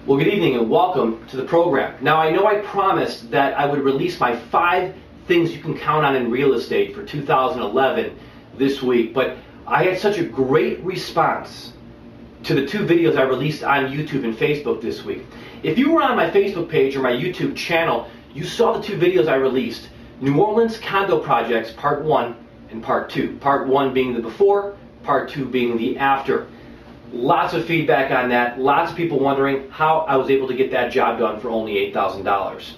Well, good evening and welcome to the program. Now, I know I promised that I would release my 5 things you can count on in real estate for 2011 this week, but I had such a great response to the 2 videos I released on YouTube and Facebook this week. If you were on my Facebook page or my YouTube channel, you saw the 2 videos I released, New Orleans condo projects, part 1 and part 2. Part 1 being the before, part 2 being the after. Lots of feedback on that. Lots of people wondering how I was able to get that job done for only $8,000.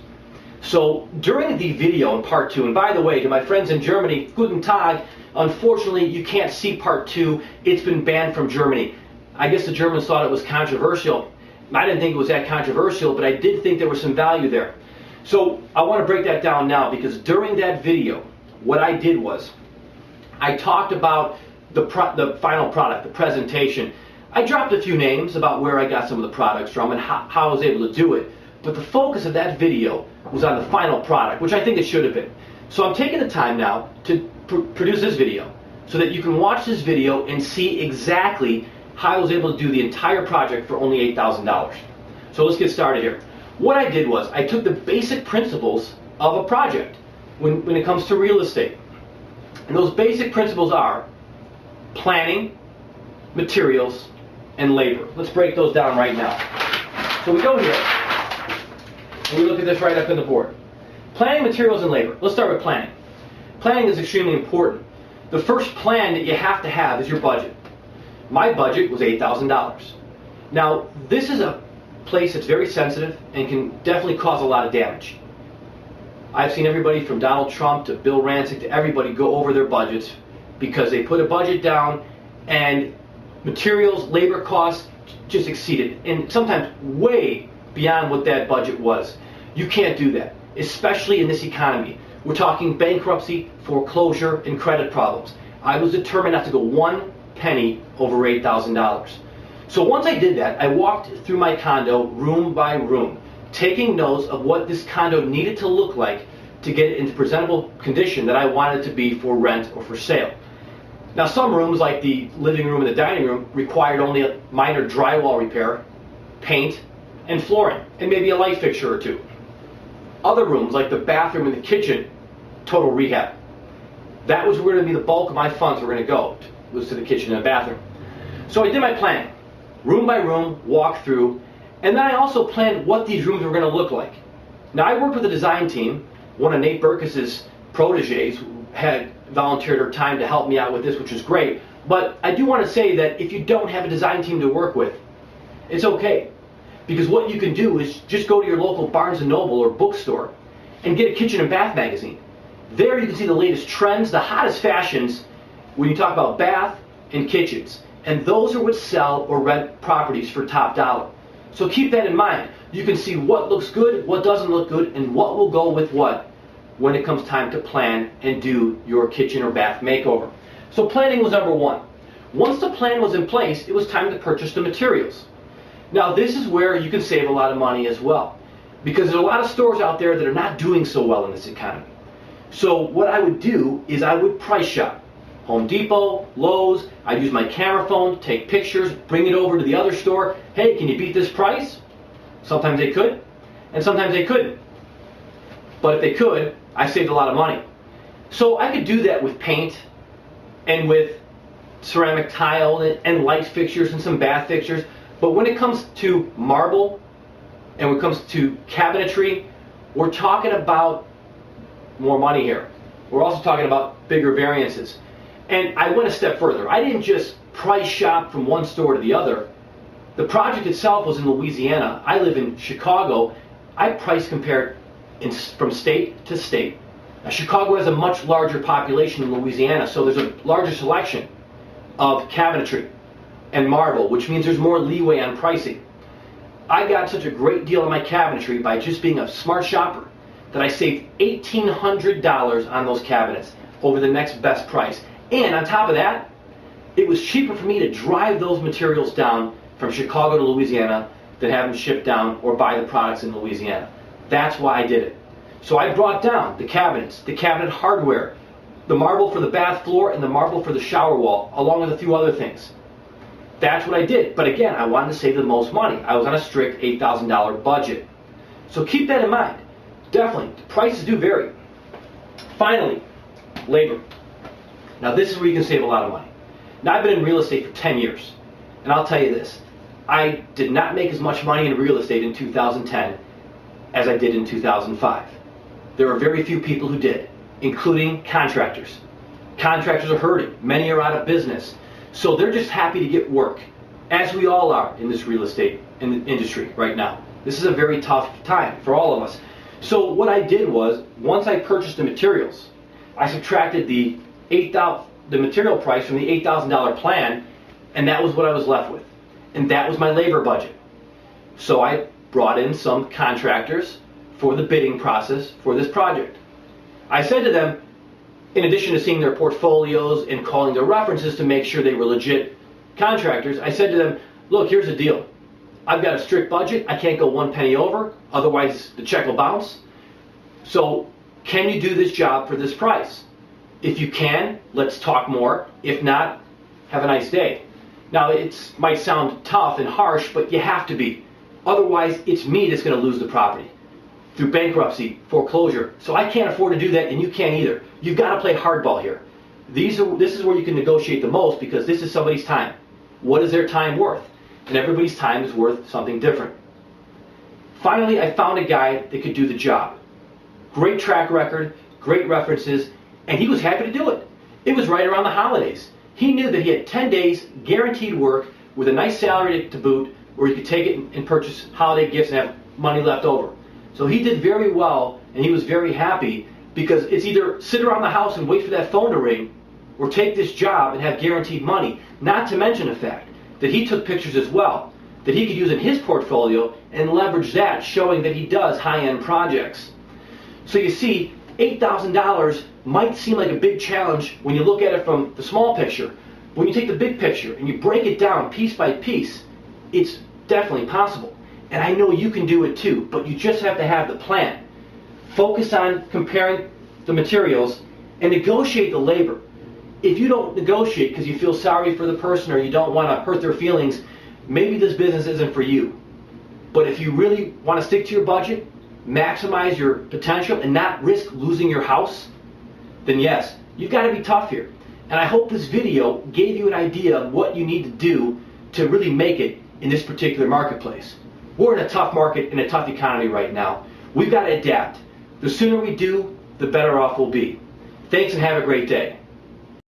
So during the video in part 2, and by the way, to my friends in Germany, guten Tag, unfortunately you can't see part 2. It's been banned from Germany. I guess the Germans thought it was controversial. I didn't think it was that controversial, but I did think there was some value there. So I want to break that down now, because during that video, what I did was I talked about the final product, the presentation. I dropped a few names about where I got some of the products from and how I was able to do it. But the focus of that video was on the final product, which I think it should have been. So I'm taking the time now to produce this video so that you can watch this video and see exactly how I was able to do the entire project for only $8,000. So let's get started here. What I did was I took the basic principles of a project when it comes to real estate. And those basic principles are planning, materials, and labor. Let's break those down right now. So we go here, and we look at this right up on the board. Planning, materials, and labor. Let's start with planning. Planning is extremely important. The first plan that you have to have is your budget. My budget was $8,000. Now, this is a place that's very sensitive and can definitely cause a lot of damage. I've seen everybody from Donald Trump to Bill Rancic to everybody go over their budgets because they put a budget down and materials, labor costs just exceeded, and sometimes way beyond what that budget was. You can't do that, especially in this economy. We're talking bankruptcy, foreclosure, and credit problems. I was determined not to go one penny over $8,000. So once I did that, I walked through my condo room by room, taking notes of what this condo needed to look like to get it into presentable condition that I wanted it to be for rent or for sale. Now, some rooms, like the living room and the dining room, required only a minor drywall repair, paint, and flooring, and maybe a light fixture or 2. Other rooms, like the bathroom and the kitchen, total rehab. That was where the bulk of my funds were going to go, was to the kitchen and the bathroom. So I did my planning, room by room, walk through, and then I also planned what these rooms were going to look like. Now, I worked with a design team. One of Nate Berkus's proteges had volunteered her time to help me out with this, which was great. But I do want to say that if you don't have a design team to work with, it's okay. Because what you can do is just go to your local Barnes & Noble or bookstore and get a kitchen and bath magazine. There you can see the latest trends, the hottest fashions when you talk about bath and kitchens. And those are what sell or rent properties for top dollar. So keep that in mind. You can see what looks good, what doesn't look good, and what will go with what when it comes time to plan and do your kitchen or bath makeover. So planning was number 1. Once the plan was in place, it was time to purchase the materials. Now, this is where you can save a lot of money as well, because there's a lot of stores out there that are not doing so well in this economy. So what I would do is I would price shop. Home Depot, Lowe's, I'd use my camera phone, take pictures, bring it over to the other store. Hey, can you beat this price? Sometimes they could, and sometimes they couldn't. But if they could, I saved a lot of money. So I could do that with paint and with ceramic tile and light fixtures and some bath fixtures. But when it comes to marble and when it comes to cabinetry, we're talking about more money here. We're also talking about bigger variances. And I went a step further. I didn't just price shop from one store to the other. The project itself was in Louisiana. I live in Chicago. I price compared from state to state. Now, Chicago has a much larger population than Louisiana, so there's a larger selection of cabinetry and marble, which means there's more leeway on pricing. I got such a great deal on my cabinetry by just being a smart shopper that I saved $1,800 on those cabinets over the next best price. And on top of that, it was cheaper for me to drive those materials down from Chicago to Louisiana than have them shipped down or buy the products in Louisiana. That's why I did it. So I brought down the cabinets, the cabinet hardware, the marble for the bath floor, and the marble for the shower wall, along with a few other things. That's what I did. But again, I wanted to save the most money. I was on a strict $8,000 budget. So keep that in mind. Definitely, the prices do vary. Finally, labor. Now this is where you can save a lot of money. Now I've been in real estate for 10 years. And I'll tell you this, I did not make as much money in real estate in 2010 as I did in 2005. There are very few people who did, including contractors. Contractors are hurting. Many are out of business. So they're just happy to get work, as we all are in this real estate industry right now. This is a very tough time for all of us. So what I did was, once I purchased the materials, I subtracted the material price from the $8,000 plan, and that was what I was left with. And that was my labor budget. So I brought in some contractors for the bidding process for this project. I said to them, in addition to seeing their portfolios and calling their references to make sure they were legit contractors, I said to them, look, here's the deal. I've got a strict budget. I can't go one penny over, otherwise the check will bounce. So can you do this job for this price? If you can, let's talk more. If not, have a nice day. Now it might sound tough and harsh, but you have to be. Otherwise, it's me that's going to lose the property through bankruptcy, foreclosure. So I can't afford to do that, and you can't either. You've got to play hardball here. This is where you can negotiate the most, because this is somebody's time. What is their time worth? And everybody's time is worth something different. Finally, I found a guy that could do the job. Great track record, great references, and he was happy to do it. It was right around the holidays. He knew that he had 10 days guaranteed work with a nice salary to boot, where he could take it and purchase holiday gifts and have money left over. So he did very well, and he was very happy, because it's either sit around the house and wait for that phone to ring, or take this job and have guaranteed money. Not to mention the fact that he took pictures as well, that he could use in his portfolio and leverage that, showing that he does high-end projects. So you see, $8,000 might seem like a big challenge when you look at it from the small picture. When you take the big picture and you break it down piece by piece, it's definitely possible. And I know you can do it too, but you just have to have the plan. Focus on comparing the materials and negotiate the labor. If you don't negotiate because you feel sorry for the person or you don't want to hurt their feelings, maybe this business isn't for you. But if you really want to stick to your budget, maximize your potential and not risk losing your house, then yes, you've got to be tough here. And I hope this video gave you an idea of what you need to do to really make it in this particular marketplace. We're in a tough market, in a tough economy right now. We've got to adapt. The sooner we do, the better off we'll be. Thanks and have a great day.